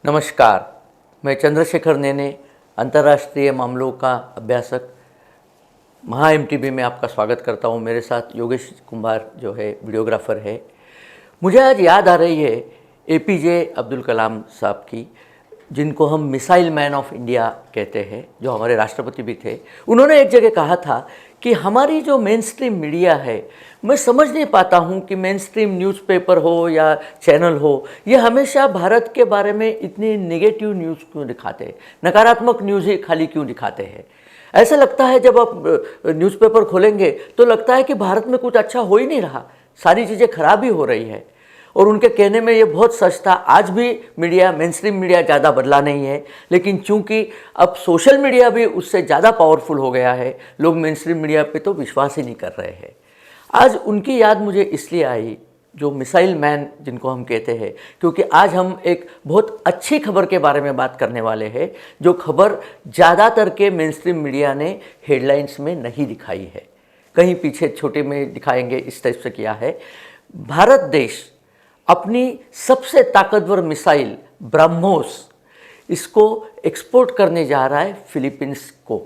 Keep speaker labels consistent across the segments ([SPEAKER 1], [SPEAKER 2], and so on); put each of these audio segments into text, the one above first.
[SPEAKER 1] नमस्कार, मैं चंद्रशेखर नेने, अंतर्राष्ट्रीय मामलों का अभ्यासक महा एमटीबी में आपका स्वागत करता हूं। मेरे साथ योगेश कुमार जो है वीडियोग्राफर है। मुझे आज याद आ रही है एपीजे अब्दुल कलाम साहब की, जिनको हम मिसाइल मैन ऑफ इंडिया कहते हैं, जो हमारे राष्ट्रपति भी थे। उन्होंने एक जगह कहा था कि हमारी जो मेन स्ट्रीम मीडिया है, मैं समझ नहीं पाता हूँ कि मेन स्ट्रीम न्यूज़पेपर हो या चैनल हो, ये हमेशा भारत के बारे में इतनी नेगेटिव न्यूज़ क्यों दिखाते हैं, नकारात्मक न्यूज़ ही खाली क्यों दिखाते हैं। ऐसा लगता है जब आप न्यूज़पेपर खोलेंगे तो लगता है कि भारत में कुछ अच्छा हो ही नहीं रहा, सारी चीज़ें खराब ही हो रही है। और उनके कहने में ये बहुत सच था। आज भी मीडिया, मेन स्ट्रीम मीडिया ज़्यादा बदला नहीं है, लेकिन चूंकि अब सोशल मीडिया भी उससे ज़्यादा पावरफुल हो गया है, लोग मेन स्ट्रीम मीडिया पे तो विश्वास ही नहीं कर रहे हैं। आज उनकी याद मुझे इसलिए आई, जो मिसाइल मैन जिनको हम कहते हैं, क्योंकि आज हम एक बहुत अच्छी खबर के बारे में बात करने वाले हैं, जो खबर ज़्यादातर के मेन स्ट्रीम मीडिया ने हेडलाइंस में नहीं दिखाई है, कहीं पीछे छोटे में दिखाएंगे, इस टाइप से किया है। भारत देश अपनी सबसे ताकतवर मिसाइल ब्रह्मोस, इसको एक्सपोर्ट करने जा रहा है फिलीपींस को,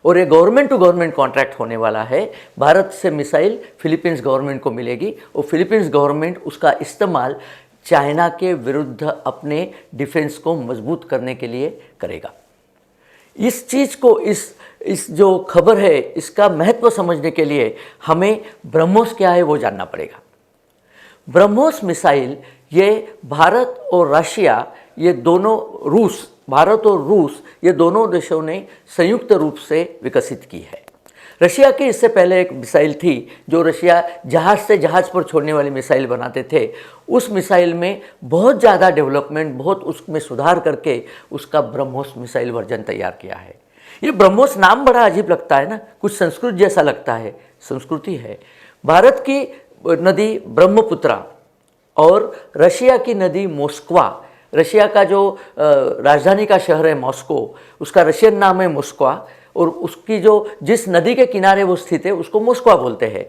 [SPEAKER 1] और ये गवर्नमेंट टू गवर्नमेंट कॉन्ट्रैक्ट होने वाला है। भारत से मिसाइल फिलीपींस गवर्नमेंट को मिलेगी और फिलीपींस गवर्नमेंट उसका इस्तेमाल चाइना के विरुद्ध अपने डिफेंस को मजबूत करने के लिए करेगा। इस चीज़ को, इस जो खबर है, इसका महत्व समझने के लिए हमें ब्रह्मोस क्या है वो जानना पड़ेगा। ब्रह्मोस मिसाइल ये भारत और रशिया, ये दोनों, भारत और रूस, ये दोनों देशों ने संयुक्त रूप से विकसित की है। रशिया की इससे पहले एक मिसाइल थी जो रशिया जहाज़ से जहाज़ पर छोड़ने वाली मिसाइल बनाते थे। उस मिसाइल में बहुत ज़्यादा डेवलपमेंट, बहुत उसमें सुधार करके उसका ब्रह्मोस मिसाइल वर्जन तैयार किया है। ये ब्रह्मोस नाम बड़ा अजीब लगता है ना, कुछ संस्कृत जैसा लगता है, संस्कृति है। भारत की नदी ब्रह्मपुत्रा और रशिया की नदी मोस्कवा, रशिया का जो राजधानी का शहर है मॉस्को, उसका रशियन नाम है मोस्कवा, और उसकी जो जिस नदी के किनारे वो स्थित है उसको मोस्कवा बोलते हैं।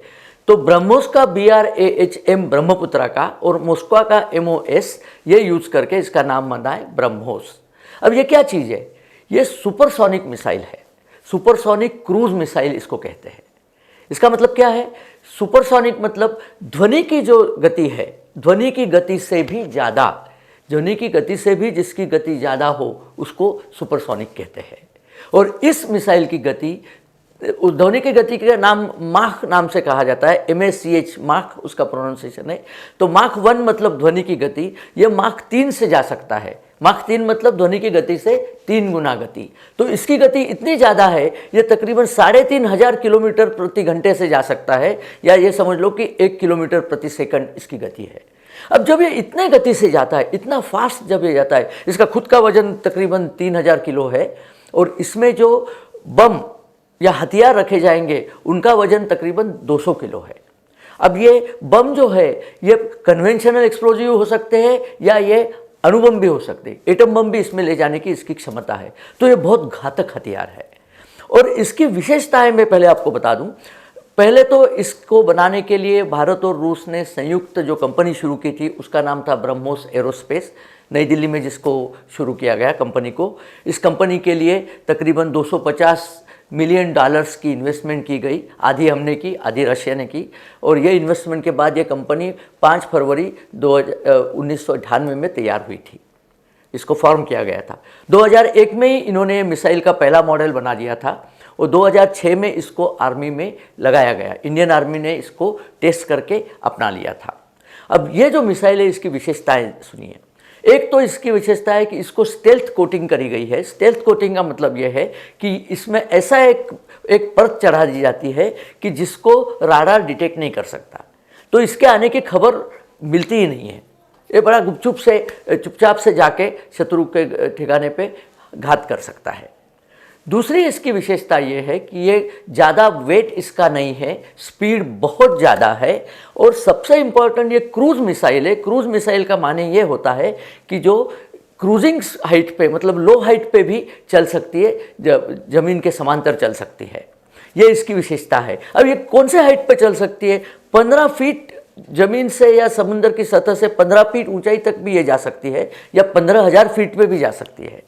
[SPEAKER 1] तो ब्रह्मोस का BRAHM ब्रह्मपुत्रा का और मोस्कवा का MOS, ये यूज करके इसका नाम बना है ब्रह्मोस। अब ये क्या चीज़ है? ये सुपरसोनिक मिसाइल है, सुपरसोनिक क्रूज मिसाइल इसको कहते हैं। इसका मतलब क्या है? सुपरसोनिक मतलब ध्वनि की जो गति है, ध्वनि की गति से भी ज़्यादा, ध्वनि की गति से भी जिसकी गति ज़्यादा हो उसको सुपरसोनिक कहते हैं। और इस मिसाइल की गति, ध्वनि की गति का नाम माख नाम से कहा जाता है, MACH, माख उसका प्रोनाउंसिएशन है। तो माख 1 मतलब ध्वनि की गति, ये माख 3 से जा सकता है। माख 3 मतलब ध्वनि की गति से 3 गुना गति। तो इसकी गति इतनी ज़्यादा है, ये तकरीबन 3500 किलोमीटर प्रति घंटे से जा सकता है, या ये समझ लो कि 1 किलोमीटर प्रति सेकंड इसकी गति है। अब जब ये इतने गति से जाता है, इतना फास्ट जब ये जाता है, इसका खुद का वजन तकरीबन 3000 किलो है, और इसमें जो बम या हथियार रखे जाएंगे उनका वजन तकरीबन 200 किलो है। अब ये बम जो है, ये कन्वेंशनल एक्सप्लोजिव हो सकते हैं या ये अणुबम भी हो सकते हैं, एटम बम भी इसमें ले जाने की इसकी क्षमता है। तो ये बहुत घातक हथियार है। और इसकी विशेषताएं मैं पहले आपको बता दूं। पहले तो इसको बनाने के लिए भारत और रूस ने संयुक्त जो कंपनी शुरू की थी, उसका नाम था ब्रह्मोस एरोस्पेस, नई दिल्ली में जिसको शुरू किया गया कंपनी को। इस कंपनी के लिए तकरीबन $250 मिलियन की इन्वेस्टमेंट की गई, आधी हमने की, आधी रशिया ने की। और ये इन्वेस्टमेंट के बाद ये कंपनी 5 फरवरी 1998 में तैयार हुई थी, इसको फॉर्म किया गया था। 2001 में ही इन्होंने मिसाइल का पहला मॉडल बना दिया था, और 2006 में इसको आर्मी में लगाया गया। इंडियन आर्मी ने इसको टेस्ट करके अपना लिया था। अब ये जो मिसाइल है, इसकी विशेषताएं सुनिए। एक तो इसकी विशेषता है कि इसको स्टेल्थ कोटिंग करी गई है। स्टेल्थ कोटिंग का मतलब यह है कि इसमें ऐसा एक परत चढ़ा दी जाती है कि जिसको राडार डिटेक्ट नहीं कर सकता, तो इसके आने की खबर मिलती ही नहीं है। ये बड़ा चुपचाप से जाके शत्रु के ठिकाने पे घात कर सकता है। दूसरी इसकी विशेषता ये है कि ये ज़्यादा वेट इसका नहीं है, स्पीड बहुत ज़्यादा है, और सबसे इम्पॉर्टेंट ये क्रूज मिसाइल है। क्रूज मिसाइल का माने ये होता है कि जो क्रूजिंग हाइट पे, मतलब लो हाइट पे भी चल सकती है, ज़मीन के समांतर चल सकती है, ये इसकी विशेषता है। अब ये कौन से हाइट पे चल सकती है? 15 फीट ज़मीन से या समुद्र की सतह से 15 फीट ऊंचाई तक भी ये जा सकती है या 15,000 फीट पे भी जा सकती है।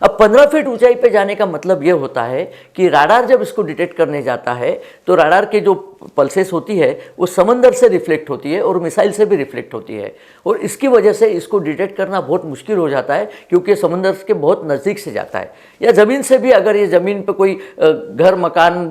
[SPEAKER 1] अब 15 फीट ऊंचाई पे जाने का मतलब ये होता है कि राडार जब इसको डिटेक्ट करने जाता है तो राडार के जो पल्सेस होती है वो समंदर से रिफ्लेक्ट होती है और मिसाइल से भी रिफ्लेक्ट होती है, और इसकी वजह से इसको डिटेक्ट करना बहुत मुश्किल हो जाता है क्योंकि समंदर के बहुत नज़दीक से जाता है। या ज़मीन से भी, अगर ये ज़मीन पे कोई घर मकान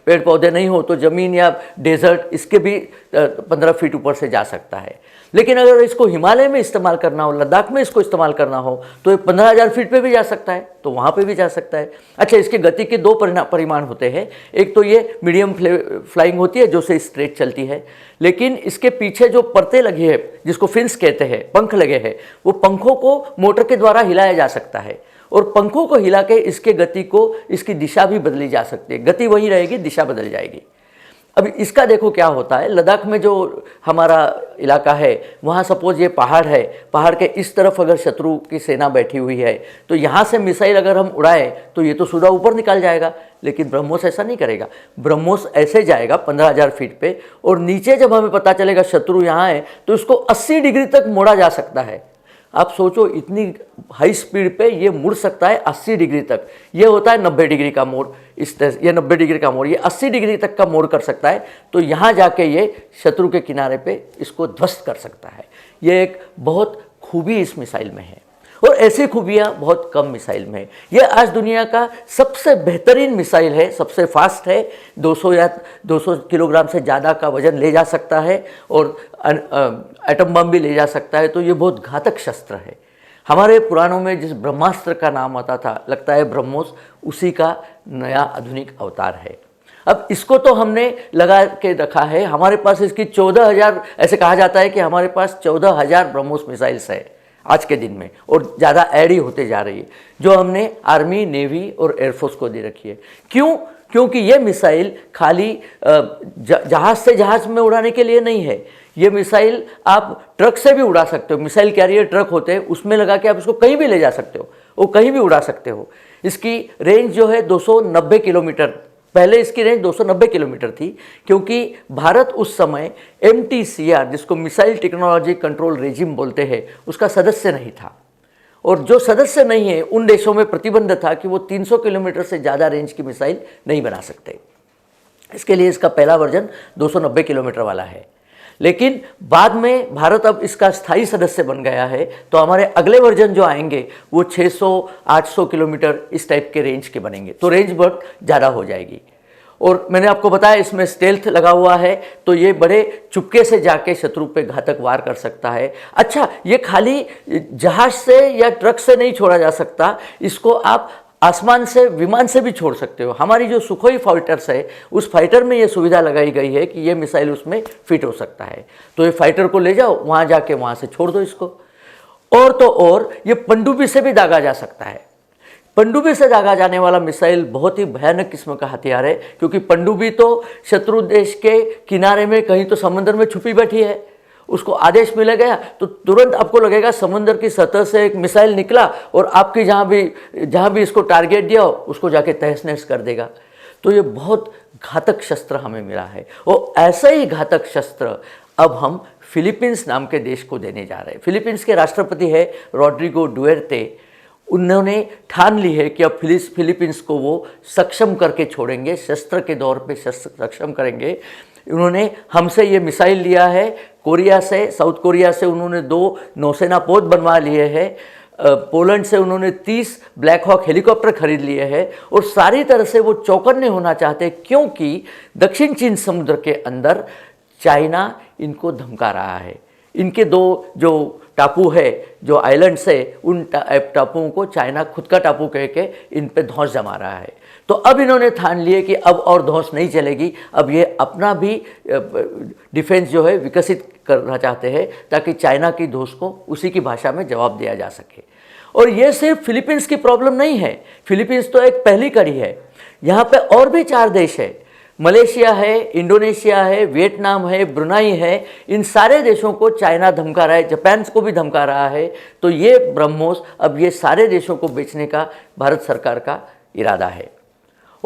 [SPEAKER 1] पेड़ पौधे नहीं हो तो ज़मीन या डेजर्ट इसके भी 15 फीट ऊपर से जा सकता है। लेकिन अगर इसको हिमालय में इस्तेमाल करना हो, लद्दाख में इसको इस्तेमाल करना हो तो ये 15,000 फीट पे भी जा सकता है, तो वहाँ पे भी जा सकता है। अच्छा, इसकी गति के दो परिमाण होते हैं। एक तो ये मीडियम फ्लाइंग होती है जो से स्ट्रेट चलती है, लेकिन इसके पीछे जो परतें लगी है जिसको फिन्स कहते हैं, पंख लगे हैं, वो पंखों को मोटर के द्वारा हिलाया जा सकता है और पंखों को हिला के इसके गति को, इसकी दिशा भी बदली जा सकती है। गति वही रहेगी, दिशा बदल जाएगी। अब इसका देखो क्या होता है, लद्दाख में जो हमारा इलाका है वहाँ सपोज ये पहाड़ है, पहाड़ के इस तरफ अगर शत्रु की सेना बैठी हुई है तो यहाँ से मिसाइल अगर हम उड़ाएं तो ये तो सीधा ऊपर निकल जाएगा, लेकिन ब्रह्मोस ऐसा नहीं करेगा। ब्रह्मोस ऐसे जाएगा 15,000 फीट पे, और नीचे जब हमें पता चलेगा शत्रु यहाँ है तो इसको 80 डिग्री तक मोड़ा जा सकता है। आप सोचो, इतनी हाई स्पीड पे ये मुड़ सकता है 80 डिग्री तक। ये होता है 90 डिग्री का मोड़, इस तरह ये 90 डिग्री का मोड़, ये 80 डिग्री तक का मोड़ कर सकता है। तो यहाँ जाके ये शत्रु के किनारे पे इसको ध्वस्त कर सकता है। ये एक बहुत खूबी इस मिसाइल में है, और ऐसी खूबियाँ बहुत कम मिसाइल में है। ये आज दुनिया का सबसे बेहतरीन मिसाइल है, सबसे फास्ट है, 200 या 200 किलोग्राम से ज़्यादा का वजन ले जा सकता है और एटम बम भी ले जा सकता है। तो ये बहुत घातक शस्त्र है। हमारे पुराणों में जिस ब्रह्मास्त्र का नाम आता था, लगता है ब्रह्मोस उसी का नया आधुनिक अवतार है। अब इसको तो हमने लगा के रखा है, हमारे पास इसकी 14,000, ऐसे कहा जाता है कि हमारे पास 14,000 ब्रह्मोस मिसाइल्स है आज के दिन में, और ज़्यादा ऐड ही होते जा रही है, जो हमने आर्मी, नेवी और एयरफोर्स को दे रखी है। क्यों? क्योंकि ये मिसाइल खाली जहाज़ से जहाज़ में उड़ाने के लिए नहीं है। ये मिसाइल आप ट्रक से भी उड़ा सकते हो। मिसाइल कैरियर ट्रक होते हैं, उसमें लगा के आप इसको कहीं भी ले जा सकते हो, वो कहीं भी उड़ा सकते हो। इसकी रेंज जो है 290 किलोमीटर, पहले इसकी रेंज 290 किलोमीटर थी, क्योंकि भारत उस समय MTCR, जिसको मिसाइल टेक्नोलॉजी कंट्रोल रेजिम बोलते हैं, उसका सदस्य नहीं था। और जो सदस्य नहीं है उन देशों में प्रतिबंध था कि वो 300 किलोमीटर से ज़्यादा रेंज की मिसाइल नहीं बना सकते। इसके लिए इसका पहला वर्जन 290 किलोमीटर वाला है। लेकिन बाद में भारत अब इसका स्थायी सदस्य बन गया है, तो हमारे अगले वर्जन जो आएंगे वो 600-800 किलोमीटर इस टाइप के रेंज के बनेंगे, तो रेंज बहुत ज़्यादा हो जाएगी। और मैंने आपको बताया इसमें स्टेल्थ लगा हुआ है, तो ये बड़े चुपके से जाके शत्रु पे घातक वार कर सकता है। अच्छा, ये खाली जहाज से या ट्रक से नहीं छोड़ा जा सकता, इसको आप आसमान से, विमान से भी छोड़ सकते हो। हमारी जो सुखोई फाइटर्स है, उस फाइटर में ये सुविधा लगाई गई है कि ये मिसाइल उसमें फिट हो सकता है। तो ये फाइटर को ले जाओ, वहाँ जाके वहाँ से छोड़ दो इसको। और तो और ये पनडुब्बी से भी दागा जा सकता है। पनडुब्बी से दागा जाने वाला मिसाइल बहुत ही भयानक किस्म का हथियार है, क्योंकि पनडुब्बी तो शत्रु देश के किनारे में कहीं तो समुद्र में छुपी बैठी है। उसको आदेश मिल गया तो तुरंत आपको लगेगा समुद्र की सतह से एक मिसाइल निकला और आपकी जहाँ भी इसको टारगेट दिया उसको जाके तहस नहस कर देगा। तो ये बहुत घातक शस्त्र हमें मिला है, और ऐसा ही घातक शस्त्र अब हम फिलीपींस नाम के देश को देने जा रहे हैं। फिलीपींस के राष्ट्रपति है रोड्रिगो डुएर्टे। उन्होंने ठान ली है कि अब फिलीपींस को वो सक्षम करके छोड़ेंगे, शस्त्र के दौर पे सक्षम करेंगे। उन्होंने हमसे ये मिसाइल लिया है, कोरिया से, साउथ कोरिया से उन्होंने 2 नौसेना पोत बनवा लिए हैं, पोलैंड से उन्होंने 30 ब्लैक हॉक हेलीकॉप्टर खरीद लिए हैं, और सारी तरह से वो चौकन्ने होना चाहते हैं, क्योंकि दक्षिण चीन समुद्र के अंदर चाइना इनको धमका रहा है। इनके 2 जो टापू है, जो आइलैंड्स है, उन टापुओं को चाइना खुद का टापू कह के इन पे धौंस जमा रहा है। तो अब इन्होंने ठान लिए कि अब और धौंस नहीं चलेगी, अब ये अपना भी डिफेंस जो है विकसित करना चाहते हैं, ताकि चाइना की धौंस को उसी की भाषा में जवाब दिया जा सके। और ये सिर्फ फिलीपींस की प्रॉब्लम नहीं है, फिलीपींस तो एक पहली कड़ी है। यहाँ पे और भी 4 देश है, मलेशिया है, इंडोनेशिया है, वियतनाम है, ब्रुनाई है। इन सारे देशों को चाइना धमका रहा है, जापान को भी धमका रहा है। तो ये ब्रह्मोस अब ये सारे देशों को बेचने का भारत सरकार का इरादा है।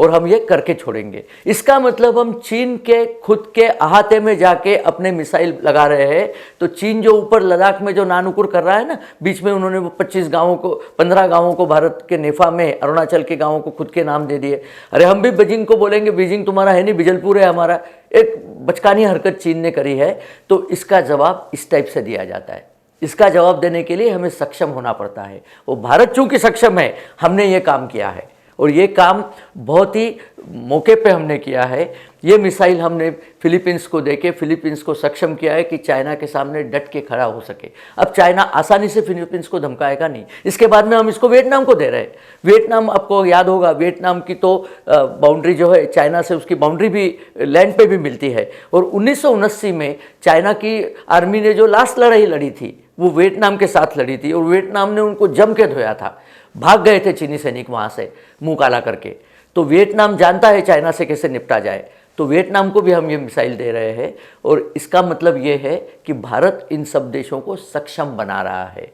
[SPEAKER 1] और हम ये करके छोड़ेंगे। इसका मतलब हम चीन के खुद के अहाते में जाके अपने मिसाइल लगा रहे हैं। तो चीन जो ऊपर लद्दाख में जो नानुकुर कर रहा है ना, बीच में उन्होंने वो 15 गांवों को भारत के नेफा में अरुणाचल के गांवों को खुद के नाम दे दिए। अरे हम भी बीजिंग को बोलेंगे बीजिंग तुम्हारा है नहीं, बिजलपुर है हमारा। एक बचकानी हरकत चीन ने करी है। तो इसका जवाब इस टाइप से दिया जाता है। इसका जवाब देने के लिए हमें सक्षम होना पड़ता है। वो भारत चूंकि सक्षम है, हमने ये काम किया है और ये काम बहुत ही मौके पे हमने किया है। ये मिसाइल हमने फिलीपींस को देके फिलीपींस को सक्षम किया है कि चाइना के सामने डट के खड़ा हो सके। अब चाइना आसानी से फिलीपींस को धमकाएगा नहीं। इसके बाद में हम इसको वियतनाम को दे रहे हैं। वियतनाम, आपको याद होगा, वियतनाम की तो बाउंड्री जो है चाइना से, उसकी बाउंड्री भी लैंड पे भी मिलती है। और 1979 में चाइना की आर्मी ने जो लास्ट लड़ाई लड़ी थी वो वियतनाम के साथ लड़ी थी और वियतनाम ने उनको जम के धोया था। भाग गए थे चीनी सैनिक वहाँ से मुंह काला करके। तो वियतनाम जानता है चाइना से कैसे निपटा जाए। तो वियतनाम को भी हम ये मिसाइल दे रहे हैं और इसका मतलब ये है कि भारत इन सब देशों को सक्षम बना रहा है।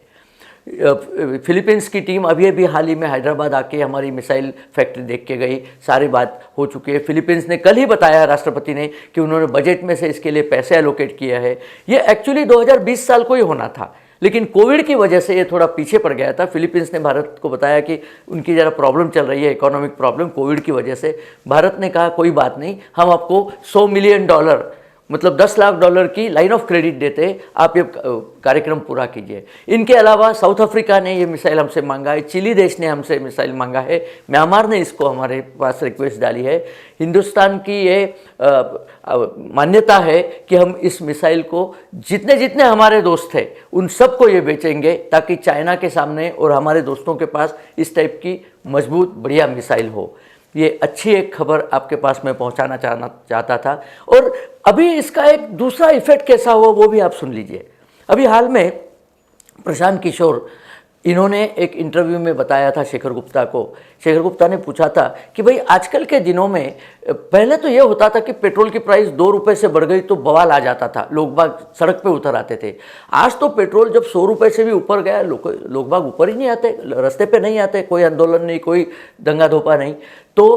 [SPEAKER 1] फिलीपींस की टीम अभी हाल ही में हैदराबाद आके हमारी मिसाइल फैक्ट्री देख के गई। सारी बात हो चुकी है। फिलीपींस ने कल ही बताया राष्ट्रपति ने कि उन्होंने बजट में से इसके लिए पैसे एलोकेट किया है। ये एक्चुअली 2020 साल को ही होना था, लेकिन कोविड की वजह से ये थोड़ा पीछे पड़ गया था। फिलीपींस ने भारत को बताया कि उनकी ज़रा प्रॉब्लम चल रही है, इकोनॉमिक प्रॉब्लम कोविड की वजह से। भारत ने कहा कोई बात नहीं, हम आपको $100 मिलियन मतलब $10 लाख की लाइन ऑफ क्रेडिट देते, आप ये कार्यक्रम पूरा कीजिए। इनके अलावा साउथ अफ्रीका ने ये मिसाइल हमसे मांगा है, चिली देश ने हमसे मिसाइल मांगा है, म्यांमार ने इसको हमारे पास रिक्वेस्ट डाली है। हिंदुस्तान की ये मान्यता है कि हम इस मिसाइल को जितने जितने हमारे दोस्त थे उन सबको ये बेचेंगे ताकि चाइना के सामने और हमारे दोस्तों के पास इस टाइप की मजबूत बढ़िया मिसाइल हो। ये अच्छी एक खबर आपके पास मैं पहुंचाना चाहता था। और अभी इसका एक दूसरा इफेक्ट कैसा हुआ वो भी आप सुन लीजिए। अभी हाल में प्रशांत किशोर, इन्होंने एक इंटरव्यू में बताया था शेखर गुप्ता को। शेखर गुप्ता ने पूछा था कि भाई आजकल के दिनों में, पहले तो ये होता था कि पेट्रोल की प्राइस 2 रुपये से बढ़ गई तो बवाल आ जाता था, लोग बाग सड़क पे उतर आते थे। आज तो पेट्रोल जब 100 रुपये से भी ऊपर गया, लोग बाग ऊपर ही नहीं आते, रास्ते पे नहीं आते, कोई आंदोलन नहीं, कोई दंगा धोपा नहीं। तो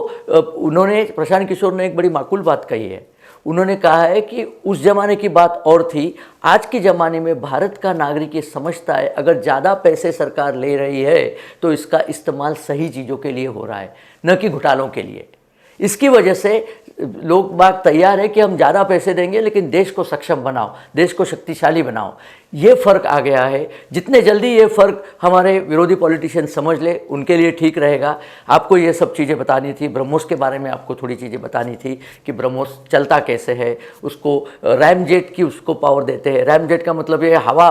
[SPEAKER 1] उन्होंने, प्रशांत किशोर ने एक बड़ी माकूल बात कही है। उन्होंने कहा है कि उस ज़माने की बात और थी, आज के ज़माने में भारत का नागरिक ये समझता है अगर ज़्यादा पैसे सरकार ले रही है तो इसका इस्तेमाल सही चीज़ों के लिए हो रहा है, न कि घोटालों के लिए। इसकी वजह से लोग बाग तैयार है कि हम ज़्यादा पैसे देंगे लेकिन देश को सक्षम बनाओ, देश को शक्तिशाली बनाओ। ये फ़र्क आ गया है। जितने जल्दी ये फ़र्क हमारे विरोधी पॉलिटिशियन समझ ले उनके लिए ठीक रहेगा। आपको ये सब चीज़ें बतानी थी। ब्रह्मोस के बारे में आपको थोड़ी चीज़ें बतानी थी कि ब्रह्मोस चलता कैसे है। उसको रैमजेट की उसको पावर देते हैं। रैमजेट का मतलब ये हवा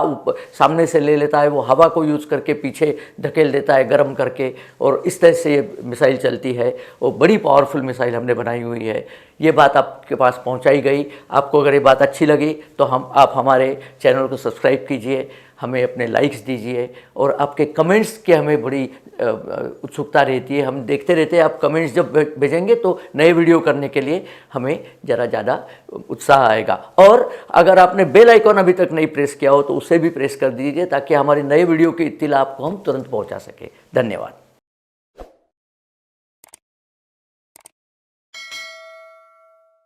[SPEAKER 1] सामने से ले लेता है, वो हवा को यूज़ करके पीछे धकेल देता है गर्म करके, और इस तरह से ये मिसाइल चलती है। और बड़ी पावरफुल मिसाइल हमने बनाई हुई है। ये बात आपके पास पहुंचाई गई। आपको अगर ये बात अच्छी लगी तो आप हमारे चैनल को सब्सक्राइब कीजिए, हमें अपने लाइक्स दीजिए और आपके कमेंट्स की हमें बड़ी उत्सुकता रहती है। हम देखते रहते हैं, आप कमेंट्स जब भेजेंगे तो नए वीडियो करने के लिए हमें ज़रा ज़्यादा उत्साह आएगा। और अगर आपने बेल आइकॉन अभी तक नहीं प्रेस किया हो तो उसे भी प्रेस कर दीजिए ताकि हमारे नए वीडियो की इत्तिला आपको हम तुरंत पहुँचा सकें। धन्यवाद।